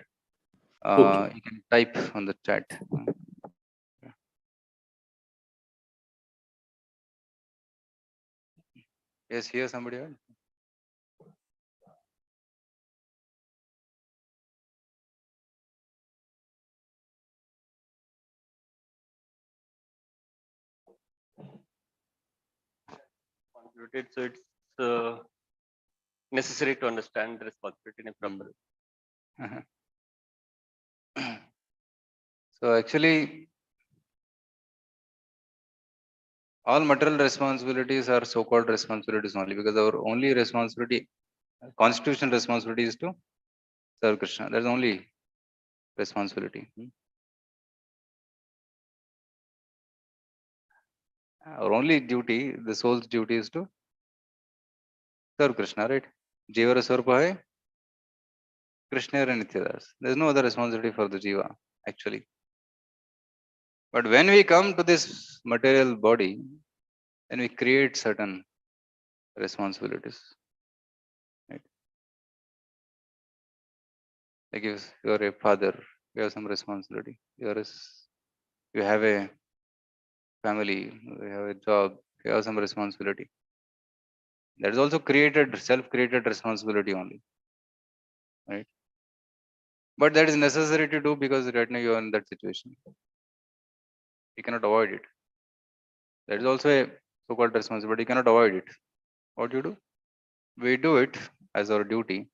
Okay. You can type on the chat. Yes, here somebody else. Contributed, so it's necessary to understand the responsibility in a proper way. So actually, all material responsibilities are so-called responsibilities only, because our only responsibility, constitutional responsibility, is to serve Krishna. That's the only responsibility. Our only duty, the soul's duty, is to serve Krishna, right? Jivara Swarpa hai Krishna Nityadas. There's no other responsibility for the jiva, actually. But when we come to this material body, then we create certain responsibilities. Right? Like if you're a father, you have some responsibility. You have a family, you have a job, you have some responsibility. That is also created, self-created responsibility only. Right? But that is necessary to do because right now you are in that situation. You cannot avoid it. That is also a so-called responsibility. You cannot avoid it. What do you do? We do it as our duty,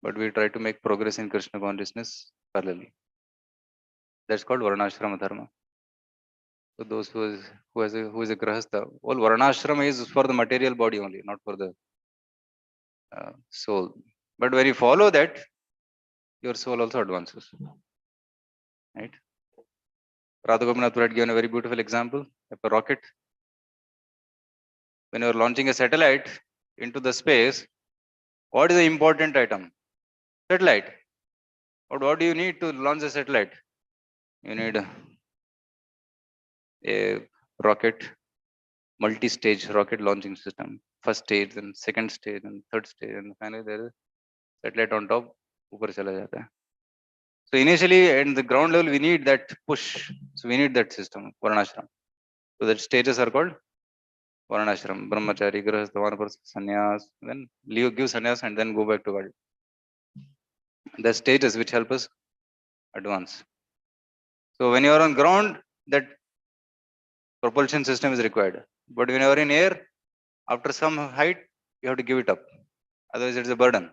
but we try to make progress in Krishna consciousness parallelly. That's called Varnashrama Dharma. So those who is a grahastha, all Varnashrama is for the material body only, not for the soul. But when you follow that, your soul also advances. Right? Radha Gopinath had given a very beautiful example of a rocket. When you are launching a satellite into the space, what is the important item? Satellite. But what do you need to launch a satellite? You need a rocket, multi-stage rocket launching system. First stage, then second stage, and third stage, and finally there is satellite on top. ऊपर चला जाता है. So initially at the ground level we need that push. So we need that system, Varnashram. So that stages are called Varnashram, Brahmachari, Grahastha, Vanaprastha, Sannyas. Then give sannyas and then go back to God. The stages which help us advance. So when you are on ground, that propulsion system is required. But when you are in air, after some height, you have to give it up. Otherwise, it's a burden.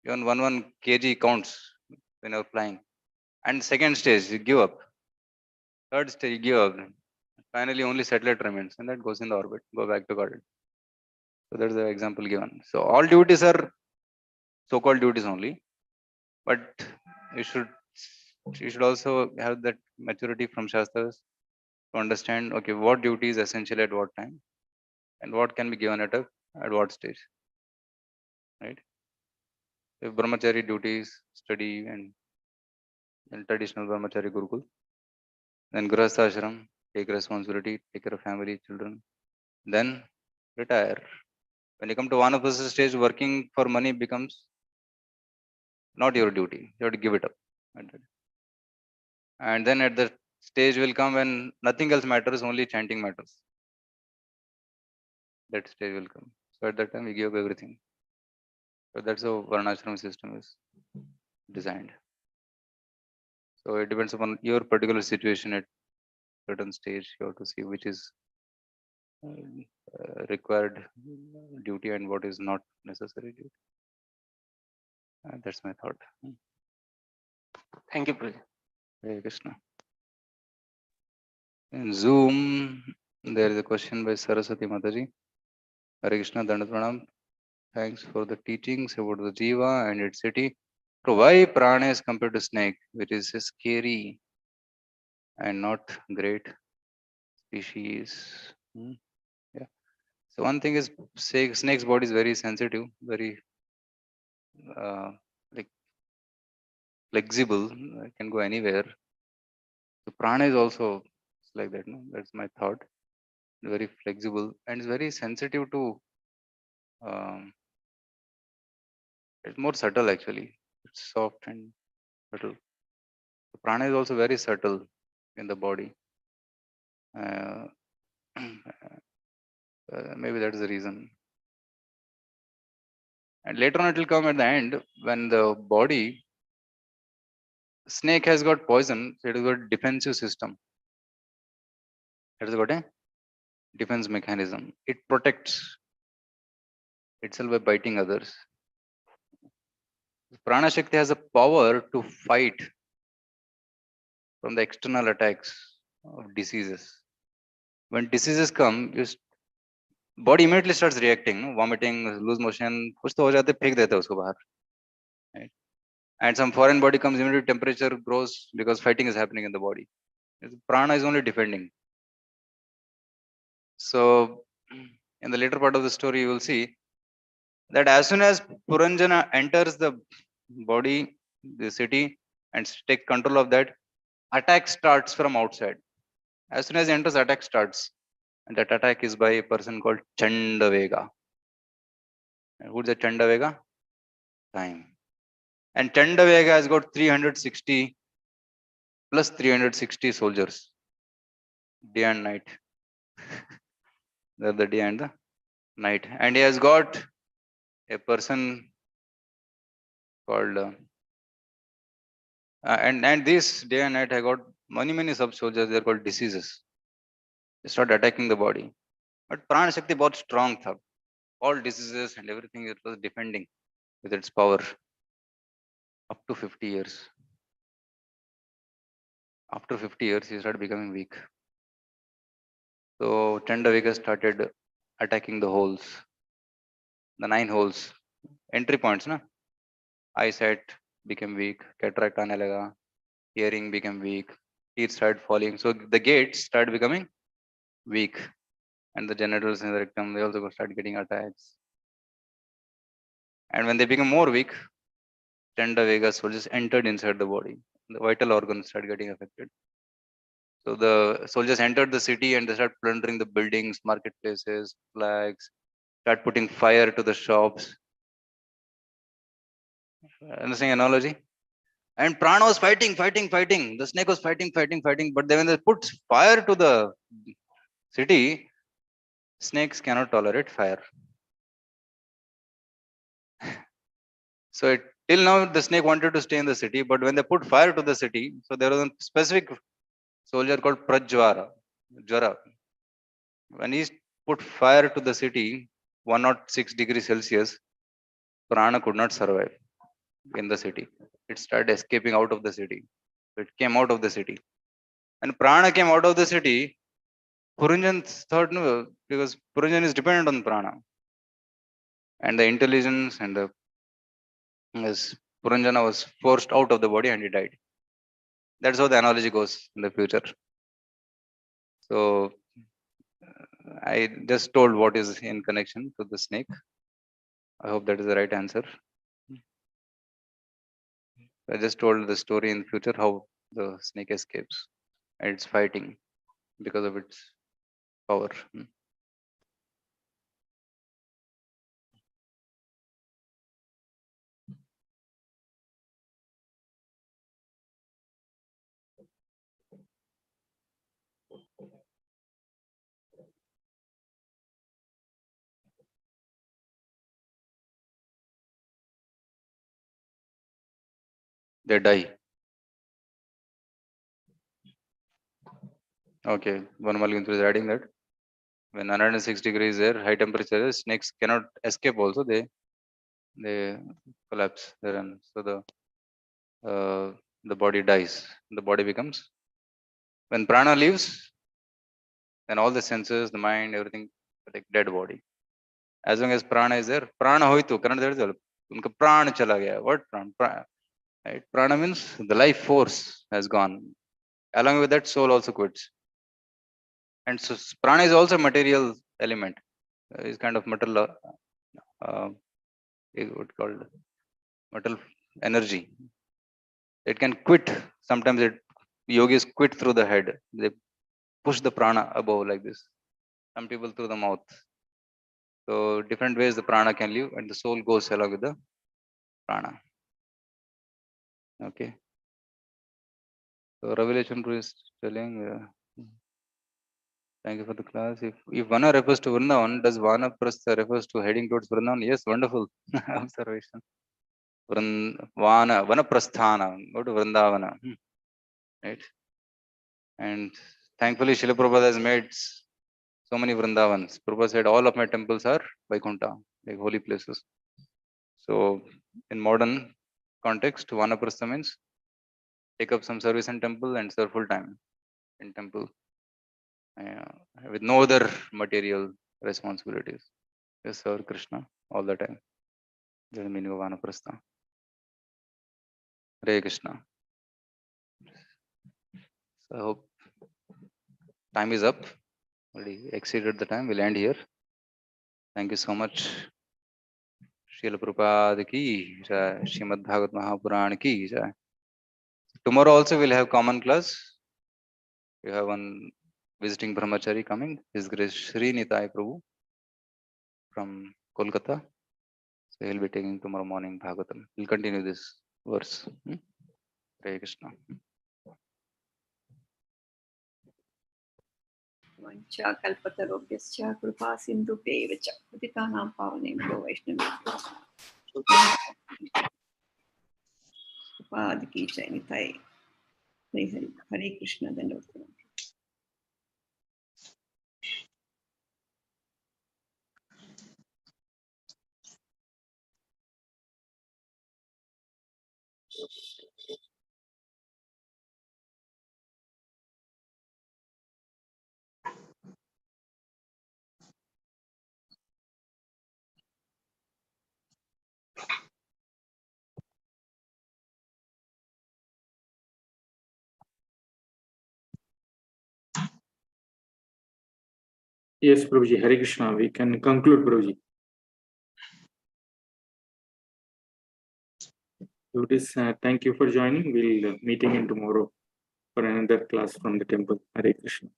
Even 1 kg counts when you're flying. And second stage, you give up. Third stage, you give up. Finally, only satellite remains, and that goes in the orbit. Go back to God. So that's the example given. So all duties are so-called duties only, but you should also have that maturity from Shastras to understand, okay, what duty is essential at what time, and what can be given at what stage. Right? If brahmachari duties, study and traditional brahmachari gurukul, then grahastha ashram, take responsibility, take care of family, children, then retire. When you come to vanaprastha stage, working for money becomes not your duty. You have to give it up. And then at the stage will come when nothing else matters, only chanting matters. That stage will come. So at that time we give up everything. So that's how varnashram system is designed. So it depends upon your particular situation at certain stage, you have to see which is required duty and what is not necessary duty. That's my thought. Thank you, Prabhu. Hare Krishna. In Zoom, there is a question by Saraswati Mataji. Hare Krishna, Dandat Pranam. Thanks for the teachings about the Jiva and its city. So why prana is compared to snake, which is scary and not great species? Yeah. So one thing is, snake's body is very sensitive, very like flexible. It can go anywhere. So prana is also like that. No, that's my thought. Very flexible and it's very sensitive to. Um, it's more subtle actually. It's soft and subtle. The prana is also very subtle in the body. Uh, maybe that's the reason. And later on, it will come at the end when the body snake has got poison. So it has got defensive system. It has got a defense mechanism. It protects itself by biting others. Prana Shakti has a power to fight from the external attacks of diseases. When diseases come, body immediately starts reacting, no? Vomiting, lose motion, कुछ तो हो जाते फेंक देते हैं उसको बाहर. Right? And some foreign body comes, immediately temperature grows because fighting is happening in the body. Prana is only defending. So in the later part of the story, you will see that as soon as Puranjana enters the body, the city, and take control of that, attack starts from outside. As soon as he enters, attack starts. And that attack is by a person called Chandavega. And who's the Chandavega? Time. And Chandavega has got 360 plus 360 soldiers, day and night. They're the day and the night. And he has got a person called and this day and night I got many sub soldiers. They're called diseases. They start attacking the body. But Prana Shakti बहुत strong था. All diseases and everything it was defending with its power up to 50 years. After 50 years, he started becoming weak. So Chandavika started attacking the holes, the 9 holes, entry points. Na? Eyesight became weak, cataract aane laga, hearing became weak, teeth started falling. So the gates started becoming weak. And the genitals in the rectum, they also start getting attacks. And when they become more weak, Chandavika soldiers entered inside the body. The vital organs start getting affected. So the soldiers entered the city and they start plundering the buildings, marketplaces, flags, start putting fire to the shops. Understand analogy? And Prana was fighting. The snake was fighting. But then when they put fire to the city, snakes cannot tolerate fire. So till now the snake wanted to stay in the city, but when they put fire to the city, so there was a specific soldier called Prajwara, Jwara. When he put fire to the city, 106 degrees Celsius, Prana could not survive in the city. It started escaping out of the city. It came out of the city. And Prana came out of the city. Puranjan thought no, because Puranjan is dependent on Prana. And the intelligence and the Puranjana was forced out of the body and he died. That's how the analogy goes in the future. So I just told what is in connection to the snake. I hope that is the right answer. I just told the story in future how the snake escapes and it's fighting because of its power. They die. Okay, one Malgunthra is adding that when 106 degrees there, high temperature, snakes cannot escape. Also, they collapse there, and so the body dies. The body becomes, when prana leaves, then all the senses, the mind, everything, like dead body. As long as prana is there, prana hoitu, kannada there is unka prana chala gaya. What prana? Right? Prana means the life force has gone. Along with that, soul also quits. And so prana is also a material element. It's kind of metal, is what called metal energy. It can quit. Sometimes yogis quit through the head. They push the prana above like this. Some people through the mouth. So different ways the prana can leave, and the soul goes along with the prana. Okay. So Revelation is telling. Thank you for the class. If Vana refers to Vrindavan, does Vanaprastha refers to heading towards Vrindavan? Yes, wonderful observation. Vanaprasthana, go to Vrindavana. Right? And thankfully, Srila Prabhupada has made so many Vrindavans. Prabhupada said all of my temples are Vaikuntha, like holy places. So in modern context, Vanaprastha means take up some service in temple and serve full time in temple with no other material responsibilities. Just serve Krishna all the time. That's the meaning of Vanaprastha. Hare Krishna. So I hope time is up. Already exceeded the time. We'll end here. Thank you so much. Srila Prabhupada ki jai. Srimad Bhagavad Mahapuran ki jai. Tomorrow also we'll have common class. We have one visiting brahmachari coming. His Grace Shri Nityam Prabhu from Kolkata. So he'll be taking tomorrow morning Bhagavatam. We'll continue this verse. Hare Krishna. Vancha kalpatarobhyascha kripa sindhubheva cha patitanam pavanebhyo vaishnavebhyo Prabhupada ki jai Nitai. Hare Krishna. Dandavat. Yes, Prabhuji, Hare Krishna. We can conclude, Prabhuji. Thank you for joining. We'll meet again tomorrow for another class from the temple. Hare Krishna.